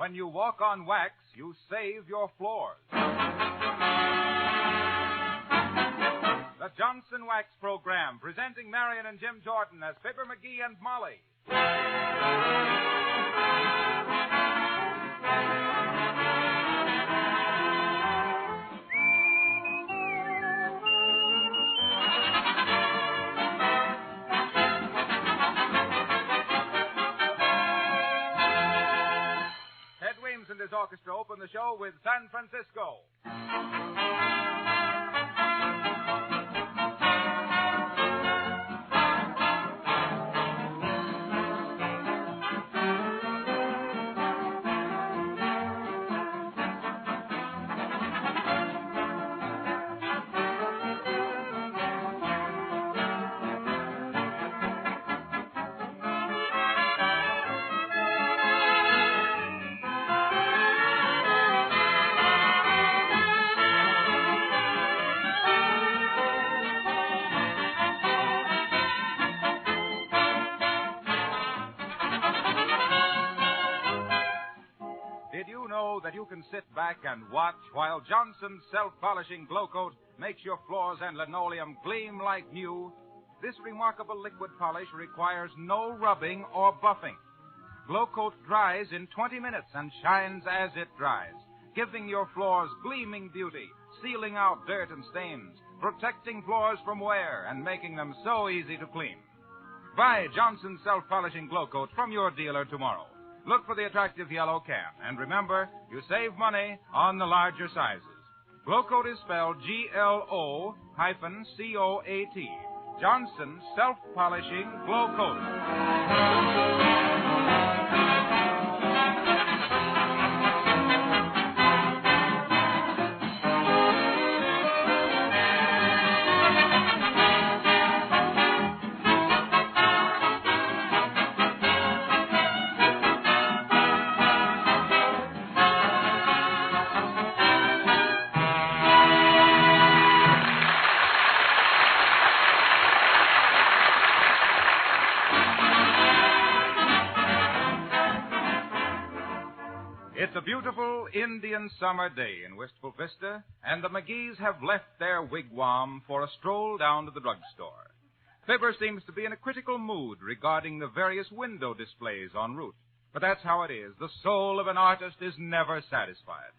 when you walk on wax, you save your floors. The Johnson Wax Program, presenting Marian and Jim Jordan as Fibber McGee and Molly. And his orchestra open the show with San Francisco. That you can sit back and watch while Johnson's self-polishing glow coat makes your floors and linoleum gleam like new. This remarkable liquid polish requires no rubbing or buffing. Glow coat dries in 20 minutes and shines as it dries, giving your floors gleaming beauty, sealing out dirt and stains, protecting floors from wear, and making them so easy to clean. Buy Johnson's self-polishing glow coat from your dealer tomorrow. Look for the attractive yellow can. And remember, you save money on the larger sizes. Glow Coat is spelled Glo-Coat. Johnson's Self-Polishing Glow Coat. It's a beautiful Indian summer day in Wistful Vista, and the McGees have left their wigwam for a stroll down to the drugstore. Fibber seems to be in a critical mood regarding the various window displays en route. But that's how it is. The soul of an artist is never satisfied.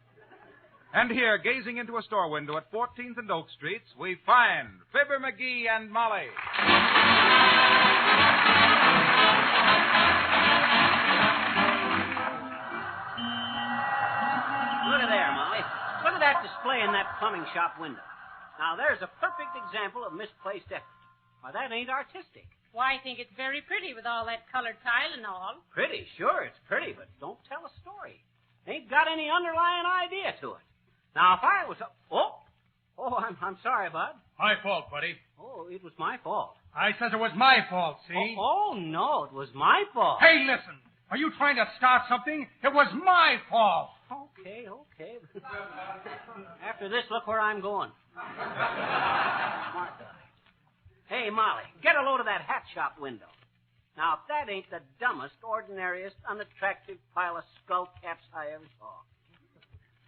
And here, gazing into a store window at 14th and Oak Streets, we find Fibber McGee and Molly. Look at there, Molly. Look at that display in that plumbing shop window. Now, there's a perfect example of misplaced effort. Why, that ain't artistic. Why, I think it's very pretty with all that colored tile and all. Pretty, sure, it's pretty, but don't tell a story. Ain't got any underlying idea to it. Now, if I was... I'm sorry, Bud. My fault, buddy. Oh, it was my fault. I says it was my fault, see? Oh, no, it was my fault. Hey, listen. Are you trying to start something? It was my fault. Okay. After this, look where I'm going. Smart guy. Hey, Molly, get a load of that hat shop window. Now, if that ain't the dumbest, ordinariest, unattractive pile of skull caps I ever saw.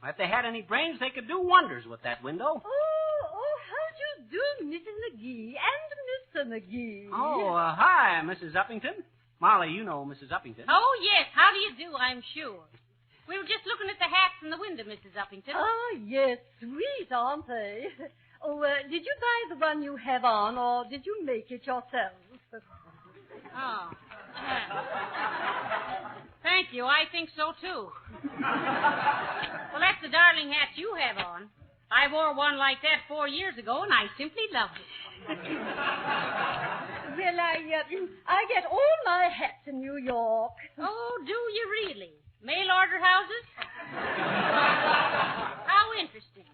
If they had any brains, they could do wonders with that window. Oh, how do you do, Mrs. McGee and Mr. McGee? Oh, hi, Mrs. Uppington. Molly, you know Mrs. Uppington. Oh, yes. How do you do, I'm sure. We were just looking at the hats in the window, Mrs. Uppington. Oh, yes, sweet, aren't they? Oh, did you buy the one you have on, or did you make it yourself? Oh. Thank you. I think so, too. Well, that's the darling hat you have on. I wore one like that 4 years ago, and I simply loved it. Well, I get all my hats in New York. Oh, do you really? Mail order houses? How interesting.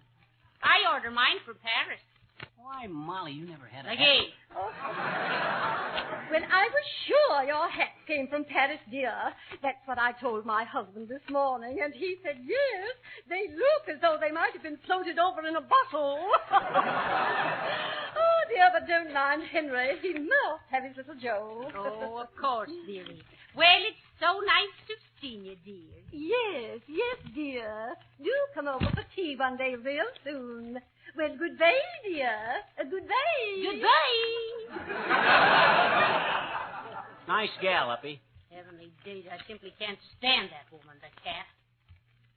I order mine for Paris. Why, Molly, you never had a McGee. Oh. Well, I was sure your hat came from Paris, dear. That's what I told my husband this morning, and he said, yes, they look as though they might have been floated over in a bottle. Oh, dear, but don't mind Henry. He must have his little joke. Oh, of course, dearie. Well, it's so nice to see you, dear. Yes, dear. Do come over for tea one day real soon. Well, goodbye, dear. Goodbye. Goodbye. Nice gal, Uppy. Heavenly days, I simply can't stand that woman, the cat.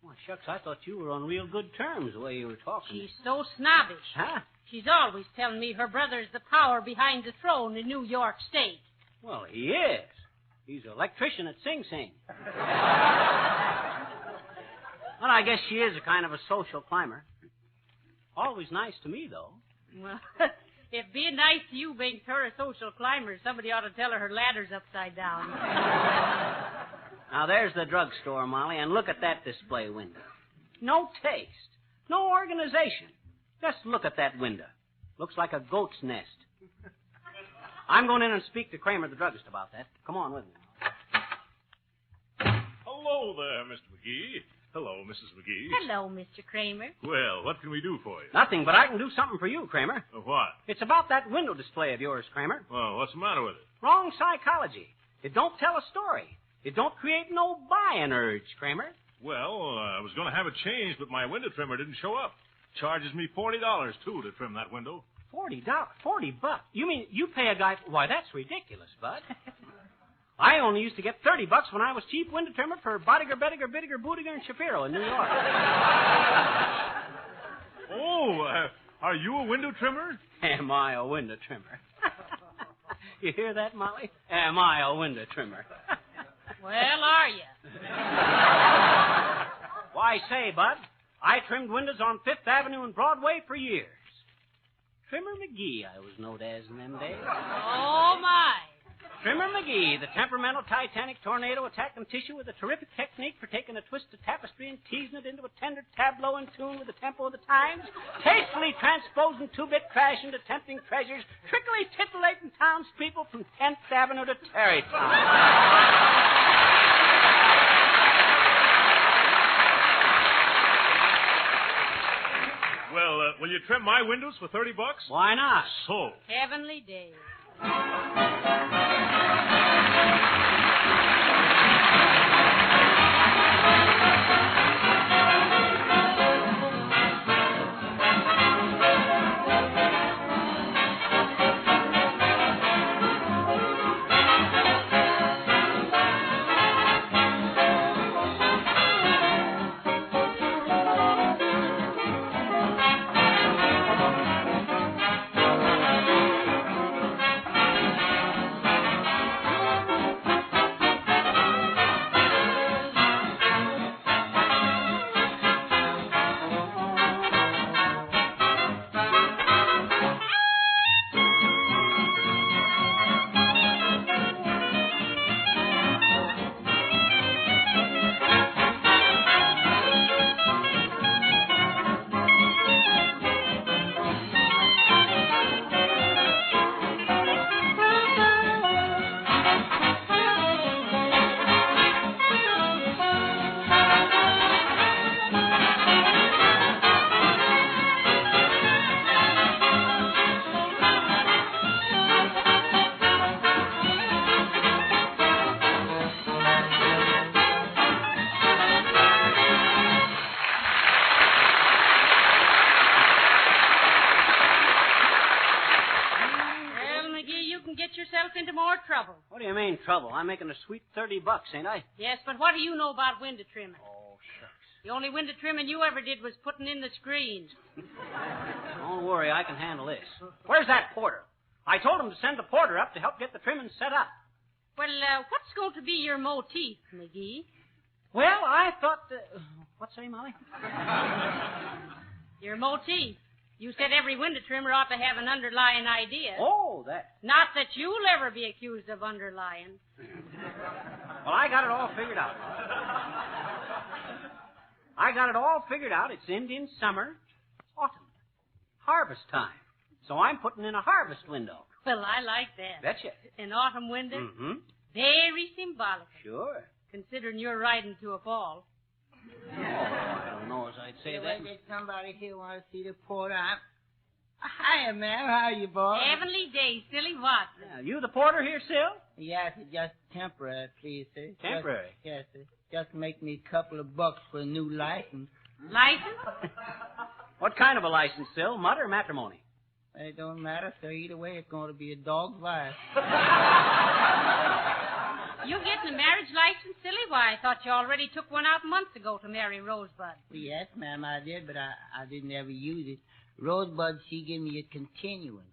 Well, shucks, I thought you were on real good terms the way you were talking. She's so snobbish. Huh? She's always telling me her brother's the power behind the throne in New York State. Well, he is. He's an electrician at Sing Sing. Well, I guess she is a kind of a social climber. Always nice to me, though. Well, if being nice to you makes her a social climber, somebody ought to tell her her ladder's upside down. Now, there's the drugstore, Molly, and look at that display window. No taste. No organization. Just look at that window. Looks like a goat's nest. I'm going in and speak to Kramer, the druggist, about that. Come on with me. Hello there, Mr. McGee. Hello, Mrs. McGee. Hello, Mr. Kramer. Well, what can we do for you? Nothing, but I can do something for you, Kramer. What? It's about that window display of yours, Kramer. Well, what's the matter with it? Wrong psychology. It don't tell a story. It don't create no buying urge, Kramer. Well, I was going to have it changed, but my window trimmer didn't show up. Charges me $40, too, to trim that window. $40? $40? You mean you pay a guy... Why, that's ridiculous, Bud. I only used to get $30 when I was chief window trimmer for Bodiger, Bediger, Bittiger, Bootiger, and Shapiro in New York. Oh, are you a window trimmer? Am I a window trimmer? You hear that, Molly? Am I a window trimmer? Well, are you? Why, say, Bud, I trimmed windows on Fifth Avenue and Broadway for years. Trimmer McGee, I was known as in them days. Oh, my. Trimmer McGee, the temperamental Titanic tornado attacking tissue with a terrific technique for taking a twisted tapestry and teasing it into a tender tableau in tune with the tempo of the times, tastefully transposing two-bit trash into tempting treasures, trickily titillating townspeople from 10th Avenue to Tarrytown. Well, will you trim my windows for $30? Why not? So. Heavenly days. Into more trouble. What do you mean, trouble? I'm making a sweet $30, ain't I? Yes, but what do you know about window trimming? Oh, shucks. The only window trimming you ever did was putting in the screens. Don't worry, I can handle this. Where's that porter? I told him to send the porter up to help get the trimming set up. Well, what's going to be your motif, McGee? Well, I thought... what's that, Molly? Your motif. You said every window trimmer ought to have an underlying idea. Oh, that. Not that you'll ever be accused of underlying. Well, I got it all figured out. It's Indian summer. It's autumn. Harvest time. So I'm putting in a harvest window. Well, I like that. Betcha. An autumn window? Mm-hmm. Very symbolic. Sure. Considering you're riding to a fall. Oh, I don't know as I'd say that. Did somebody here want to see the porter? Hiya, ma'am. How are you, boy? Heavenly days, silly what? Yeah, you the porter here, Sil? Yes, it's just temporary, please, sir. Temporary? Yes, sir. Just make me a couple of bucks for a new license. License? What kind of a license, Sil? Mud or matrimony? It don't matter, sir. Either way, it's going to be a dog's life. You getting a marriage license, silly? Why, I thought you already took one out months ago to marry Rosebud. Yes, ma'am, I did, but I didn't ever use it. Rosebud, she gave me a continuance.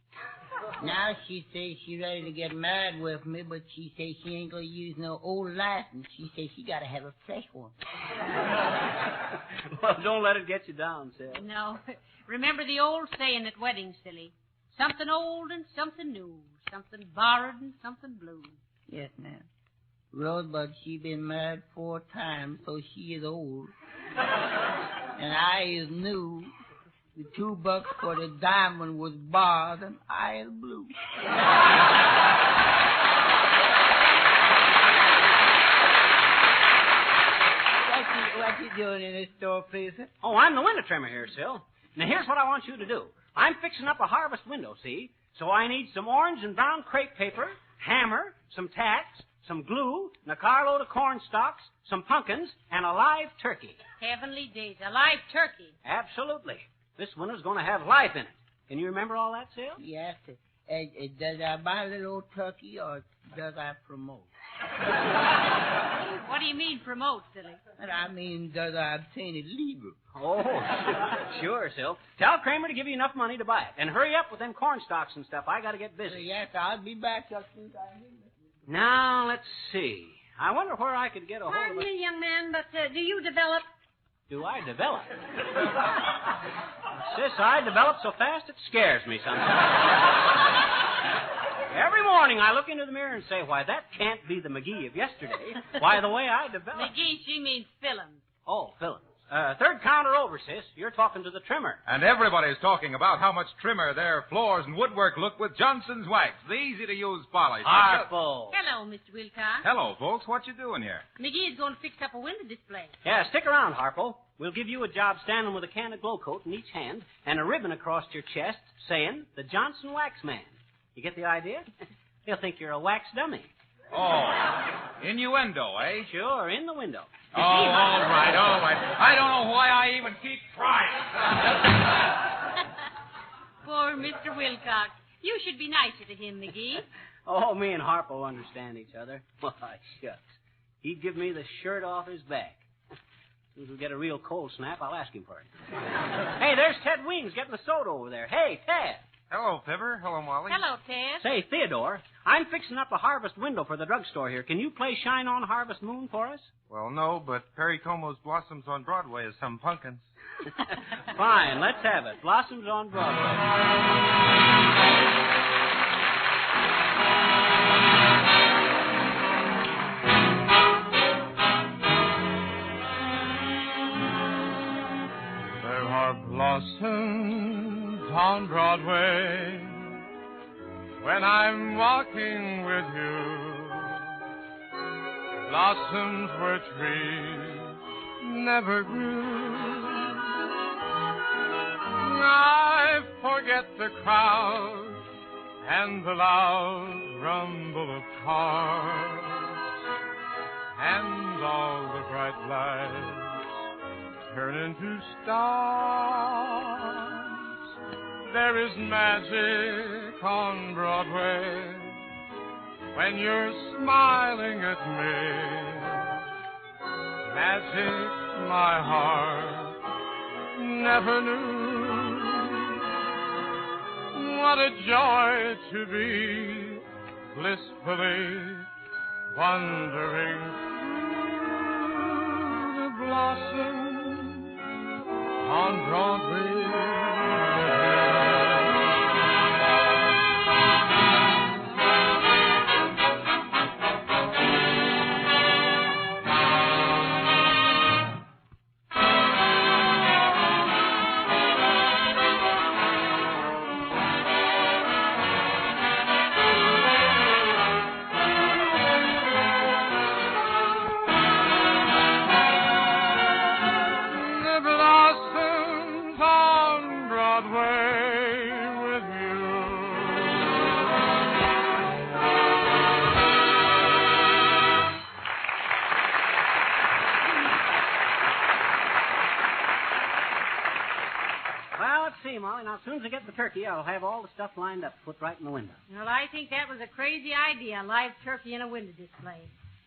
Now she says she's ready to get married with me, but she says she ain't going to use no old license. She says she got to have a fresh one. Well, don't let it get you down, Sil. No. Remember the old saying at weddings, silly. Something old and something new. Something borrowed and something blue. Yes, ma'am. Rosebud, she been married 4 times, so she is old. And I is new. The $2 for the diamond was borrowed, and I is blue. What you doing in this store, please, sir? Oh, I'm the window trimmer here, Sil. Now, here's what I want you to do. I'm fixing up a harvest window, see? So I need some orange and brown crepe paper, hammer, some tacks, some glue, and a carload of corn stalks, some pumpkins, and a live turkey. Heavenly days, a live turkey. Absolutely. This window's going to have life in it. Can you remember all that, Sil? Yes, sir. Does I buy a little old turkey, or does I promote? What do you mean promote, silly? I mean, does I obtain it legal? Oh, sure, Sil. Tell Kramer to give you enough money to buy it. And hurry up with them corn stalks and stuff. I got to get busy. Yes, I'll be back just soon as I need it. Now, let's see. I wonder where I could get a hold of Pardon it. me, young man, but do you develop? Do I develop? Sis, I develop so fast it scares me sometimes. Every morning I look into the mirror and say, why, that can't be the McGee of yesterday. Why, the way I develop... McGee, she means Phillips. Oh, Phillips. Third counter over, sis. You're talking to the trimmer. And everybody's talking about how much trimmer their floors and woodwork look with Johnson's Wax, the easy-to-use polish. Harpo. Hello, Mr. Wilcox. Hello, folks. What you doing here? McGee is going to fix up a window display. Yeah, stick around, Harpo. We'll give you a job standing with a can of glow coat in each hand and a ribbon across your chest saying, the Johnson Wax Man. You get the idea? He'll think you're a wax dummy. Oh, innuendo, eh? Sure, in the window. Oh, all right. I don't know why I even keep trying. Poor Mr. Wilcox. You should be nicer to him, McGee. Oh, me and Harpo understand each other. Why, shucks. He'd give me the shirt off his back. As soon as we get a real cold snap, I'll ask him for it. Hey, there's Ted Weems getting the soda over there. Hey, Ted. Hello, Fibber. Hello, Molly. Hello, Ted. Say, Theodore, I'm fixing up a harvest window for the drugstore here. Can you play Shine On Harvest Moon for us? Well, no, but Perry Como's Blossoms on Broadway is some pumpkins. Fine, let's have it. Blossoms on Broadway. There are blossoms on Broadway when I'm walking with you. Blossoms where trees never grew. I forget the crowd and the loud rumble of cars and all the bright lights turn into stars. There is magic on Broadway when you're smiling at me. Magic my heart never knew. What a joy to be blissfully wandering through the blossoms on Broadway. as soon as I get the turkey, I'll have all the stuff lined up, put right in the window. Well, I think that was a crazy idea, a live turkey in a window display.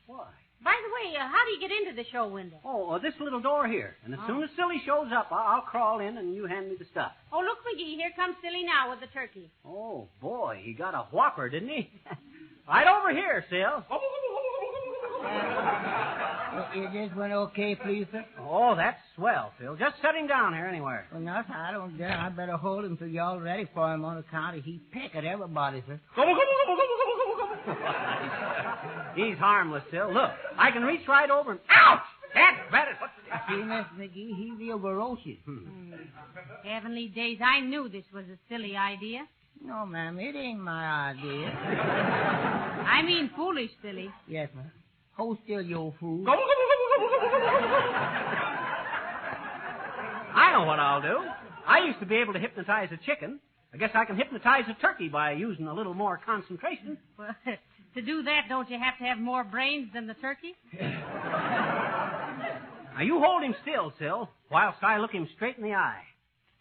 Why? By the way, how do you get into the show window? Oh, this little door here. And as soon as Silly shows up, I'll crawl in and you hand me the stuff. Oh, look, McGee, here comes Silly now with the turkey. Oh, boy, he got a whopper, didn't he? Right over here, Sil. Is this one okay, please, sir? Oh, that's swell, Phil. Just set him down here anywhere. Well, no, sir, I don't dare. I better hold him till y'all ready for him on account of he peck at everybody, sir. He's harmless, Sil. Look, I can reach right over and... Ouch! That's better. See, Miss McGee, he's real ferocious. Heavenly days, I knew this was a silly idea. No, ma'am, it ain't my idea. I mean foolish, Silly. Yes, ma'am. Hold still, you old fool. I know what I'll do. I used to be able to hypnotize a chicken. I guess I can hypnotize a turkey by using a little more concentration. Well, to do that, don't you have to have more brains than the turkey? Now, you hold him still, Sil, whilst I look him straight in the eye.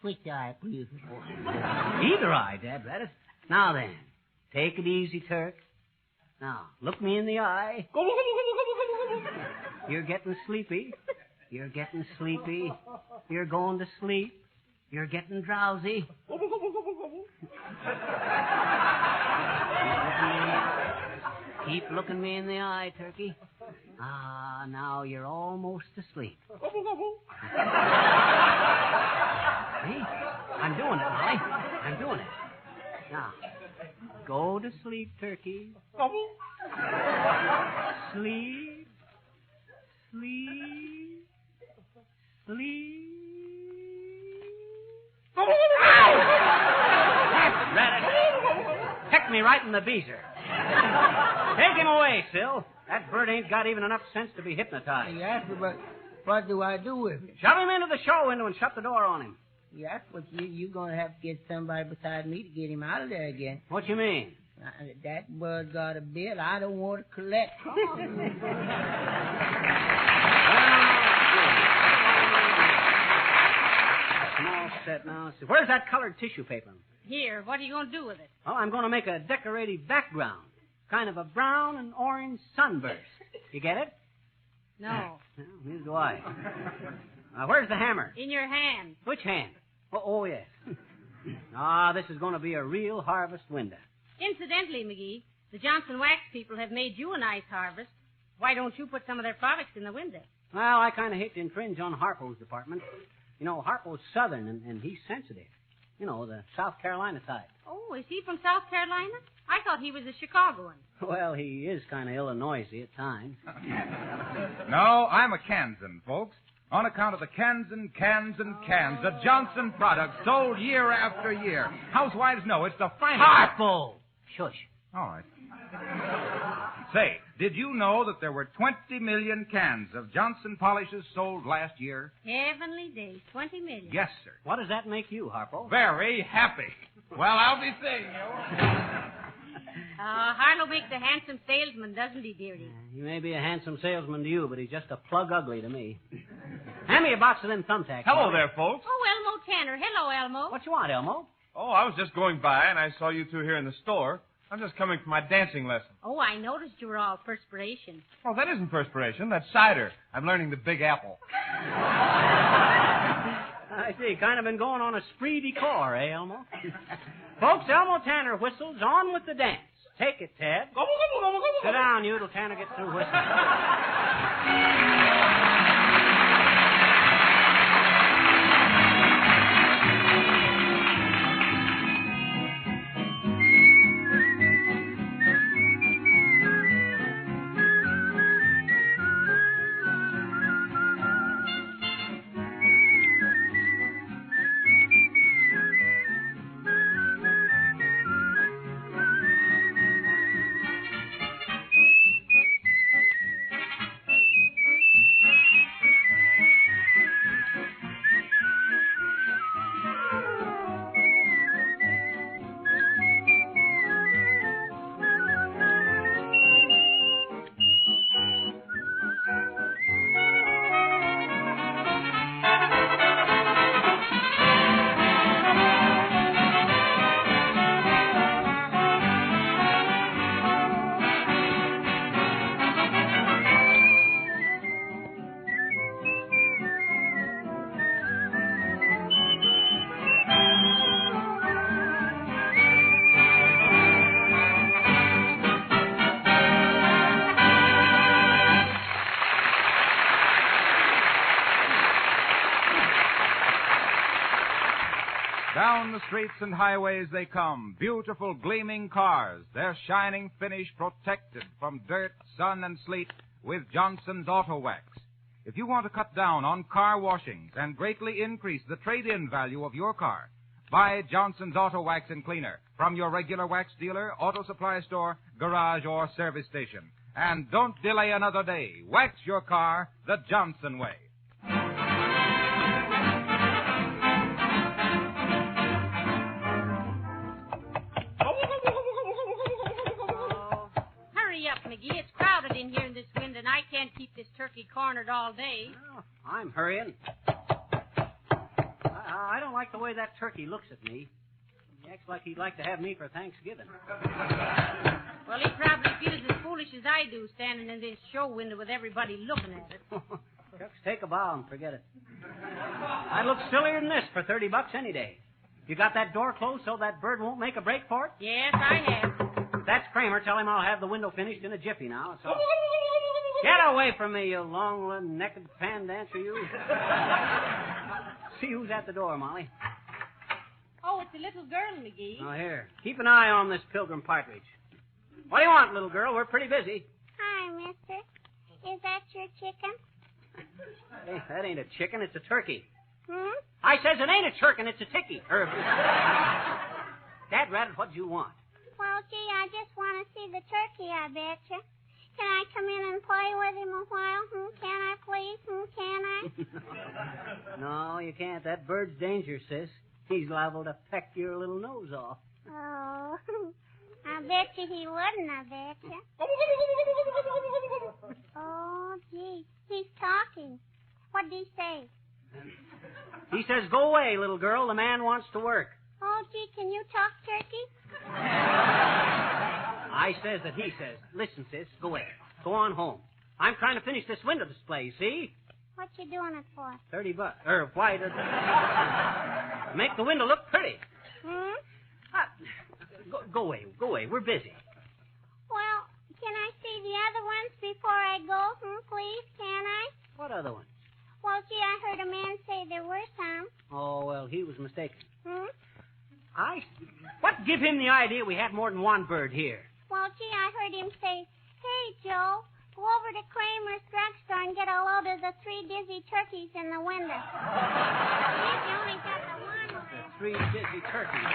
Which eye, please? Either eye, Dad Gladys. Now then, take it easy, Turk. Now, look me in the eye. You're getting sleepy. You're getting sleepy. You're going to sleep. You're getting drowsy. Keep looking me in the eye, Turkey. Ah, now you're almost asleep. See? I'm doing it, Molly. I'm doing it. Now, go to sleep, Turkey. Sleep. Sleep. Sleep. Rabbit. Pecked me right in the beezer. Take him away, Sil. That bird ain't got even enough sense to be hypnotized. Yes, but what do I do with him? Shove him into the show window and shut the door on him. Yes, but you're going to have to get somebody beside me to get him out of there again. What you mean? That bird got a bit. I don't want to collect. Small set now. See, where's that colored tissue paper? Here, what are you going to do with it? Oh, I'm going to make a decorative background. Kind of a brown and orange sunburst. You get it? No. Well, neither do I. Where's the hammer? In your hand. Which hand? Oh, yes. This is going to be a real harvest window. Incidentally, McGee, the Johnson Wax people have made you a nice harvest. Why don't you put some of their products in the window? Well, I kind of hate to infringe on Harpo's department. You know, Harpo's Southern, and he's sensitive. You know, the South Carolina type. Oh, is he from South Carolina? I thought he was a Chicagoan. Well, he is kind of Illinoisy at times. No, I'm a Kansan, folks. On account of the Kansan cans and cans, the Johnson product sold year after year. Housewives know it's the finest. Harpo! Shush. All right. Say, did you know that there were 20 million cans of Johnson polishes sold last year? Heavenly days, 20 million. Yes, sir. What does that make you, Harpo? Very happy. Well, I'll be seeing you. Harlow makes a handsome salesman, doesn't he, dearie? He may be a handsome salesman to you, but he's just a plug ugly to me. Hand me a box of them thumbtacks. Hello Molly. there, folks. Oh, Elmo Tanner. Hello, Elmo. What you want, Elmo? Oh, I was just going by, and I saw you two here in the store. I'm just coming from my dancing lesson. Oh, I noticed you were all perspiration. Oh, that isn't perspiration. That's cider. I'm learning the Big Apple. I see. Kind of been going on a spree decor, eh, Elmo? Folks, Elmo Tanner whistles. On with the dance. Take it, Ted. Sit down, you, till Tanner gets through whistling. Down the streets and highways they come, beautiful gleaming cars, their shining finish protected from dirt, sun, and sleet with Johnson's Auto Wax. If you want to cut down on car washings and greatly increase the trade-in value of your car, buy Johnson's Auto Wax and Cleaner from your regular wax dealer, auto supply store, garage, or service station. And don't delay another day. Wax your car the Johnson way. Hurry up, McGee. It's crowded in here in this wind, and I can't keep this turkey cornered all day. Oh, I'm hurrying. I don't like the way that turkey looks at me. He acts like he'd like to have me for Thanksgiving. Well, he probably feels as foolish as I do standing in this show window with everybody looking at it. Shucks, take a bow and forget it. I'd look sillier than this for $30 any day. You got that door closed so that bird won't make a break for it? Yes, I have. If that's Kramer, tell him I'll have the window finished in a jiffy now. So get away from me, you long-necked pan dancer, you. See who's at the door, Molly. Oh, it's a little girl, McGee. Oh, here. Keep an eye on this pilgrim partridge. What do you want, little girl? We're pretty busy. Hi, mister. Is that your chicken? Hey, that ain't a chicken. It's a turkey. Hmm? I says it ain't a chicken. It's a ticky. Dad Rabbit, what'd you want? Well, gee, I just want to see the turkey, I betcha. Can I come in and play with him a while? Can I, please? Can I? No, you can't. That bird's dangerous, sis. He's liable to peck your little nose off. Oh, I bet you he wouldn't, I bet you. Oh, gee, he's talking. What'd he say? He says, go away, little girl. The man wants to work. Oh, gee, can you talk turkey? I says that he says. Listen, sis, go away. Go on home. I'm trying to finish this window display, see? What you doing it for? $30. Why? Make the window look pretty. Hmm? Go away. Go away. We're busy. Well, can I see the other ones before I go? Please, can I? What other one? Well, gee, I heard a man say there were some. Oh, well, he was mistaken. Hmm? What give him the idea we had more than one bird here? Well, gee, I heard him say, hey, Joe, go over to Kramer's drugstore and get a load of the 3 dizzy turkeys in the window. You only got the one left. 3 dizzy turkeys.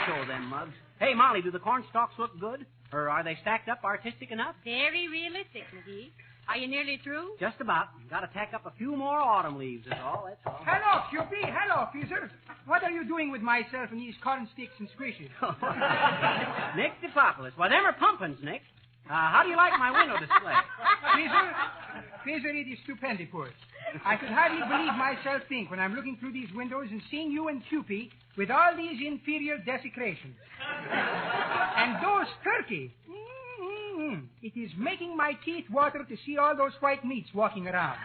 Show them mugs. Hey, Molly, do the corn stalks look good? Or are they stacked up artistic enough? Very realistic, McGee. Are you nearly through? Just about. Got to tack up a few more autumn leaves is all, that's all. Hello, Cupid. Hello, Fizzer. What are you doing with myself and these corn sticks and squishes? Nick DePopolis. Well, them are pumpkins, Nick. How do you like my window display? Fizzer, it is stupendous. I could hardly believe myself think when I'm looking through these windows and seeing you and Cupid with all these inferior desecrations. And those turkeys. It is making my teeth water to see all those white meats walking around.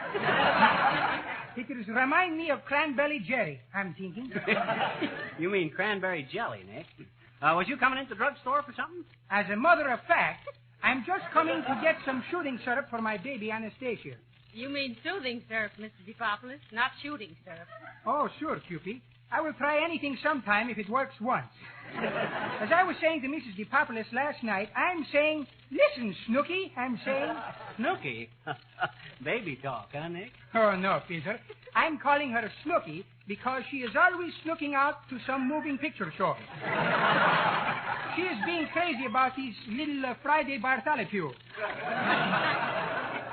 It is remind me of Cranberry Jerry, I'm thinking. You mean cranberry jelly, Nick. Was you coming into the drugstore for something? As a matter of fact, I'm just coming to get some shooting syrup for my baby Anastasia. You mean soothing syrup, Mr. DePopolis, not shooting syrup. Oh, sure, Cupid. I will try anything sometime if it works once. As I was saying to Mrs. DePopolis last night, I'm saying, listen, Snooky, I'm saying... Snooky? Baby talk, huh, Nick? Oh, no, Peter. I'm calling her Snooky because she is always snooking out to some moving picture show. She is being crazy about these little Friday Bartholomew.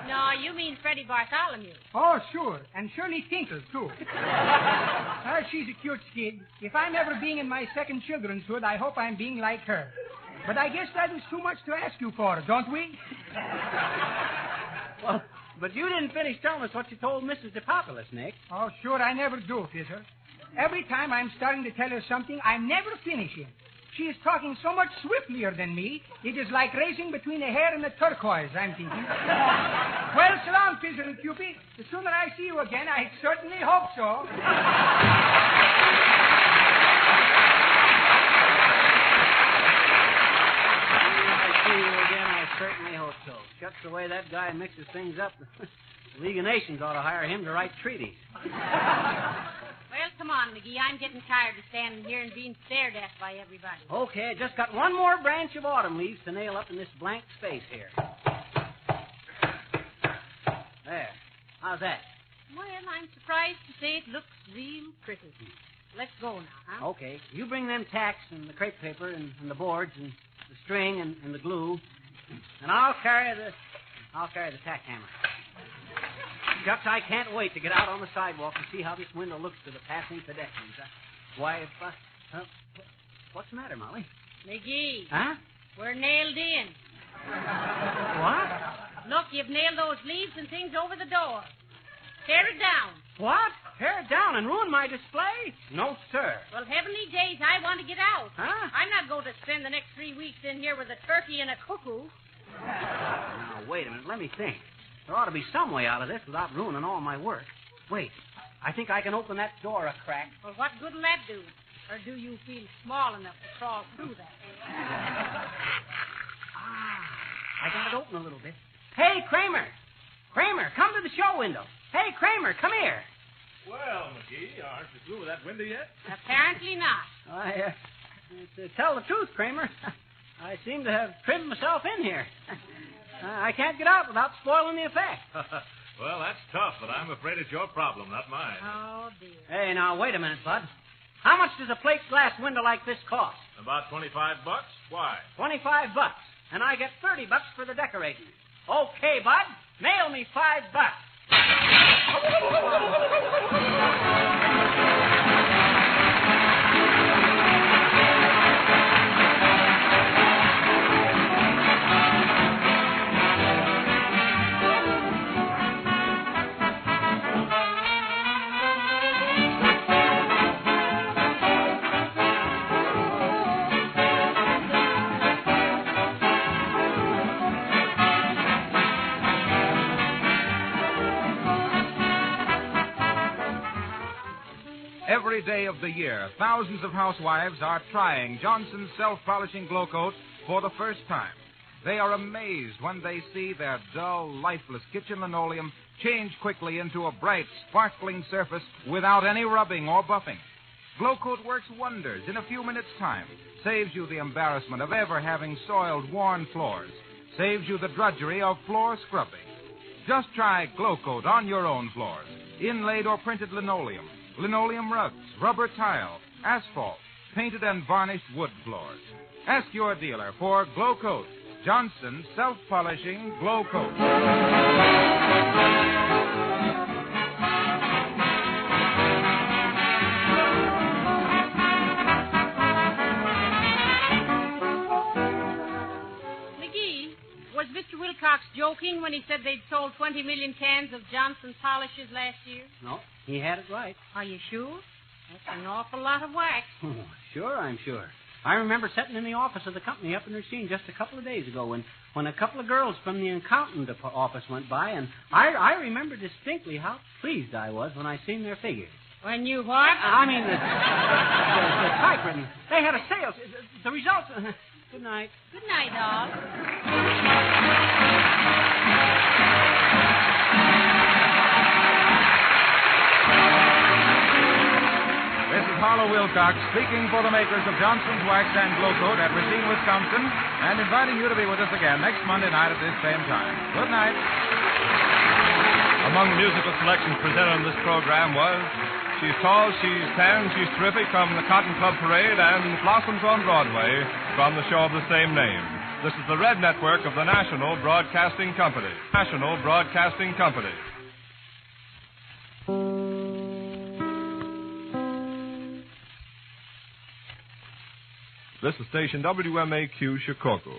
No, you mean Freddie Bartholomew. Oh, sure. And Shirley Tinkle, too. She's a cute kid. If I'm ever being in my second children's hood, I hope I'm being like her. But I guess that is too much to ask you for, don't we? Well, but you didn't finish telling us what you told Mrs. DePopolis, Nick. Oh, sure, I never do, Fizzer. Every time I'm starting to tell her something, I'm never finishing. She is talking so much swiftlier than me, it is like racing between the hare and the turquoise, I'm thinking. Well, so long, Fizzer and Cupid. The sooner I see you again, I certainly hope so. I see you again, I certainly hope so. Shucks, the way that guy mixes things up. The League of Nations ought to hire him to write treaties. Well, come on, McGee. I'm getting tired of standing here and being stared at by everybody. Okay, just got one more branch of autumn leaves to nail up in this blank space here. There. How's that? Well, I'm surprised to say it looks real pretty. Let's go now, huh? Okay. You bring them tacks and the crepe paper and the boards and the string and the glue, and I'll carry the tack hammer. Shucks, I can't wait to get out on the sidewalk and see how this window looks to the passing pedestrians. Why, what's the matter, Molly? McGee. Huh? We're nailed in. What? Look, you've nailed those leaves and things over the door. Tear it down. What? Tear it down and ruin my display? No, sir. Well, heavenly days, I want to get out. Huh? I'm not going to spend the next 3 weeks in here with a turkey and a cuckoo. Now, wait a minute. Let me think. There ought to be some way out of this without ruining all my work. Wait. I think I can open that door a crack. Well, what good will that do? Or do you feel small enough to crawl through that? I got it open a little bit. Hey, Kramer! Kramer, come to the show window. Hey, Kramer, come here. Well, McGee, aren't you through with that window yet? Apparently not. To tell the truth, Kramer, I seem to have trimmed myself in here. I can't get out without spoiling the effect. Well, that's tough, but I'm afraid it's your problem, not mine. Oh, dear. Hey, now, wait a minute, Bud. How much does a plate glass window like this cost? About $25. Why? $25. And I get $30 for the decorating. Okay, Bud. Mail me $5. Every day of the year, thousands of housewives are trying Johnson's self-polishing glow coat for the first time. They are amazed when they see their dull, lifeless kitchen linoleum change quickly into a bright, sparkling surface without any rubbing or buffing. Glow coat works wonders in a few minutes' time, saves you the embarrassment of ever having soiled, worn floors, saves you the drudgery of floor scrubbing. Just try glow coat on your own floors, inlaid or printed linoleum rugs, rubber tile, asphalt, painted and varnished wood floors. Ask your dealer for Glow Coat, Johnson's self-polishing Glow Coat. McGee, was Mr. Wilcox joking when he said they'd sold 20 million cans of Johnson's polishes last year? No, he had it right. Are you sure? That's an awful lot of wax. Oh, sure, I'm sure. I remember sitting in the office of the company up in Racine just a couple of days ago when a couple of girls from the accountant office went by, and I remember distinctly how pleased I was when I seen their figures. When you what? I mean, the typewritten. They had a sales. The results. Good night. Good night, all. This is Harlow Wilcox speaking for the makers of Johnson's Wax and Glow Coat at Racine, Wisconsin, and inviting you to be with us again next Monday night at this same time. Good night. Among the musical selections presented on this program was She's Tall, She's Tan, She's Terrific from the Cotton Club Parade and Blossoms on Broadway from the show of the same name. This is the Red Network of the National Broadcasting Company. National Broadcasting Company. This is station WMAQ Chicago.